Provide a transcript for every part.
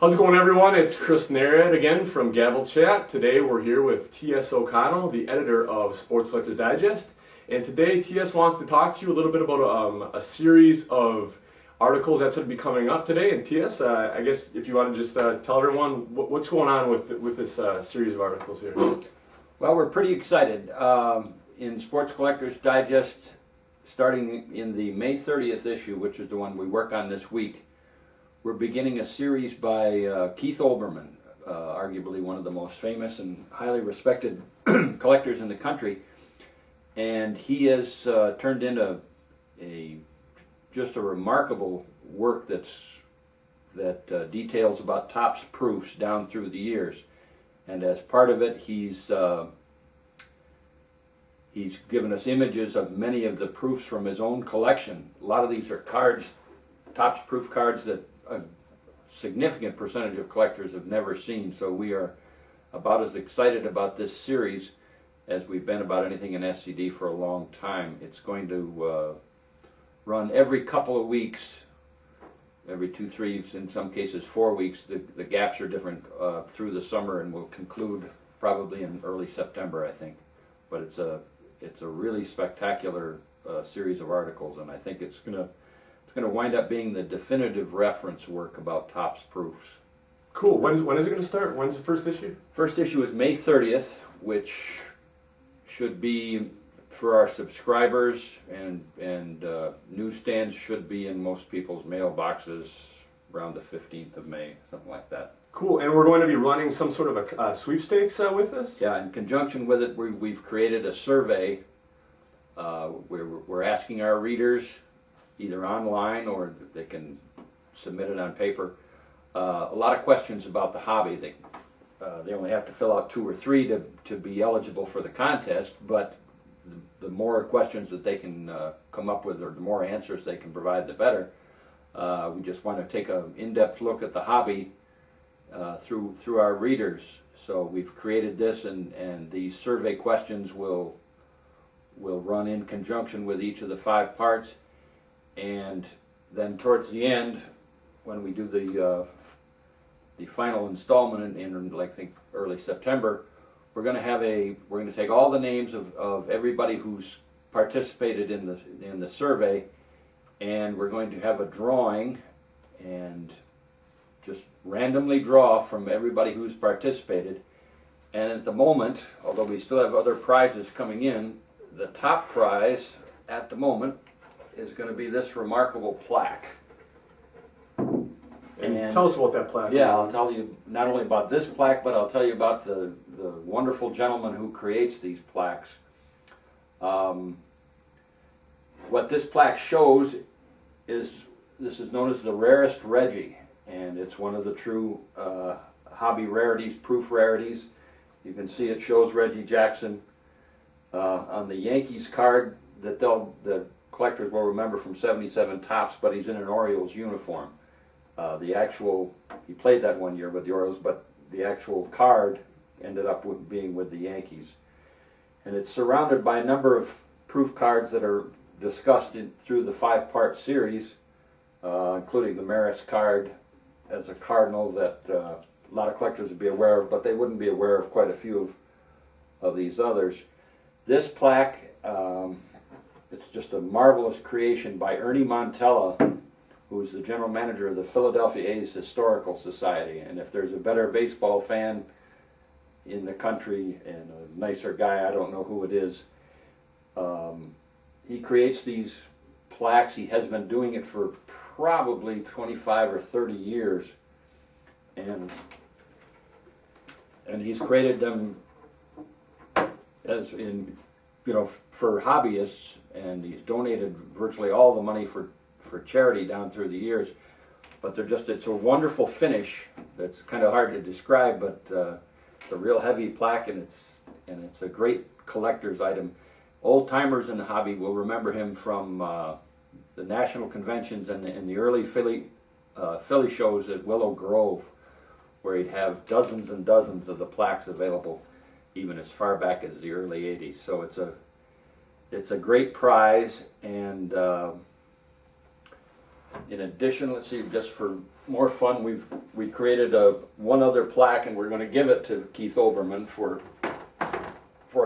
How's it going, everyone? It's Chris Nerat again from Gavel Chat. Today we're here with T.S. O'Connell, the editor of Sports Collectors Digest. And today T.S. wants to talk to you a little bit about a series of articles that's going to be coming up today. And T.S., I guess if you want to just tell everyone what's going on with this series of articles here. Well, we're pretty excited. In Sports Collectors Digest, starting in the May 30th issue, which is the one we work on this week, we're beginning a series by Keith Olbermann, arguably one of the most famous and highly respected collectors in the country. And he has turned into just a remarkable work that details about Topps proofs down through the years. And as part of it, he's given us images of many of the proofs from his own collection. A lot of these are cards, Topps proof cards that a significant percentage of collectors have never seen. So we are about as excited about this series as we've been about anything in SCD for a long time. It's going to run every couple of weeks, every 2, 3, in some cases 4 weeks. The gaps are different through the summer, and will conclude probably in early September, I think. But it's a really spectacular series of articles, and I think it's going to wind up being the definitive reference work about Topps proofs. Cool. When is it going to start? When's the first issue? First issue is May 30th, which should be for our subscribers, and newsstands should be in most people's mailboxes around the 15th of May, something like that. Cool. And we're going to be running some sort of a sweepstakes with this? Yeah, in conjunction with it, we've created a survey where we're asking our readers, either online or they can submit it on paper, a lot of questions about the hobby. They only have to fill out 2 or 3 to be eligible for the contest, but the more questions that they can come up with, or the more answers they can provide, the better. We just want to take an in-depth look at the hobby through our readers. So we've created this, and these survey questions will run in conjunction with each of the 5 parts. And then towards the end, when we do the final installment in like, I think, early September, we're going to take all the names of everybody who's participated in the survey, and we're going to have a drawing and just randomly draw from everybody who's participated. And at the moment, although we still have other prizes coming in, the top prize at the moment is going to be this remarkable plaque. And tell us about that plaque. Yeah, I'll tell you not only about this plaque, but I'll tell you about the wonderful gentleman who creates these plaques. What this plaque shows is, this is known as the rarest Reggie, and it's one of the true hobby rarities, proof rarities. You can see it shows Reggie Jackson on the Yankees card that the collectors will remember from '77 Topps, but he's in an Orioles uniform. He played that one year with the Orioles, but the actual card ended up being with the Yankees. And it's surrounded by a number of proof cards that are discussed through the 5-part series, including the Maris card as a cardinal that a lot of collectors would be aware of, but they wouldn't be aware of quite a few of these others. This plaque, it's just a marvelous creation by Ernie Montella, who's the general manager of the Philadelphia A's Historical Society. And if there's a better baseball fan in the country, and a nicer guy, I don't know who it is, he creates these plaques. He has been doing it for probably 25 or 30 years, and he's created them as in, for hobbyists, and he's donated virtually all the money for charity down through the years. But it's a wonderful finish that's kind of hard to describe, but it's a real heavy plaque, and it's a great collector's item. Old timers in the hobby will remember him from the national conventions and the early Philly shows at Willow Grove, where he'd have dozens and dozens of the plaques available, even as far back as the early '80s. So it's a great prize, and in addition, let's see, just for more fun, we created one other plaque, and we're going to give it to Keith Olbermann for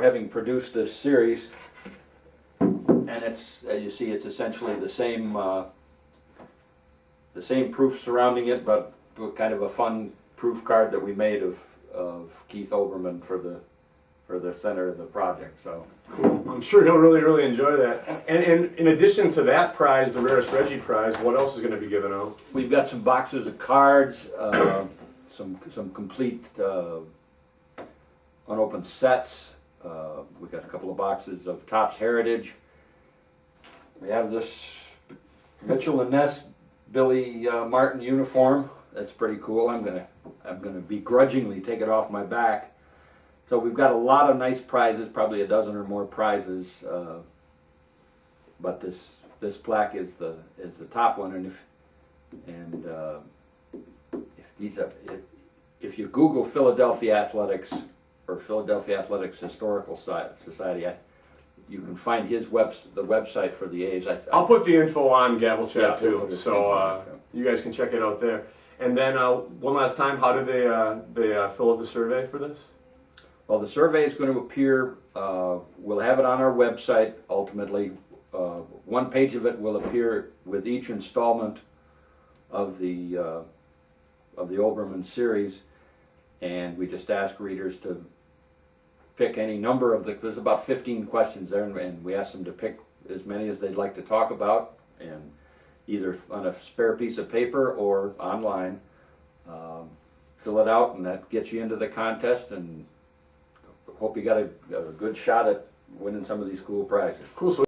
having produced this series. And it's, as you see, it's essentially the same proof surrounding it, but kind of a fun proof card that we made of Keith Olbermann for the center of the project. So cool. I'm sure he'll really enjoy that. And in addition to that prize, the Rarest Reggie prize, what else is going to be given out? We've got some boxes of cards, some complete unopened sets. We've got a couple of boxes of Topps Heritage. We have this Mitchell and Ness Billy Martin uniform. That's pretty cool. I'm gonna begrudgingly take it off my back. So we've got a lot of nice prizes, probably a dozen or more prizes. But this plaque is the top one, if you Google Philadelphia Athletics or Philadelphia Athletics Historical Society, you can find the website for the A's. I'll put the info on Gavel Chat Yeah, too, so you guys can check it out there. And then one last time, how do they fill out the survey for this? Well, the survey is going to appear. We'll have it on our website ultimately. One page of it will appear with each installment of the Olbermann series, and we just ask readers to pick any number of there's about 15 questions there, and we ask them to pick as many as they'd like to talk about, and either on a spare piece of paper or online. Fill it out, and that gets you into the contest, and hope you got a good shot at winning some of these cool prizes. Cool. So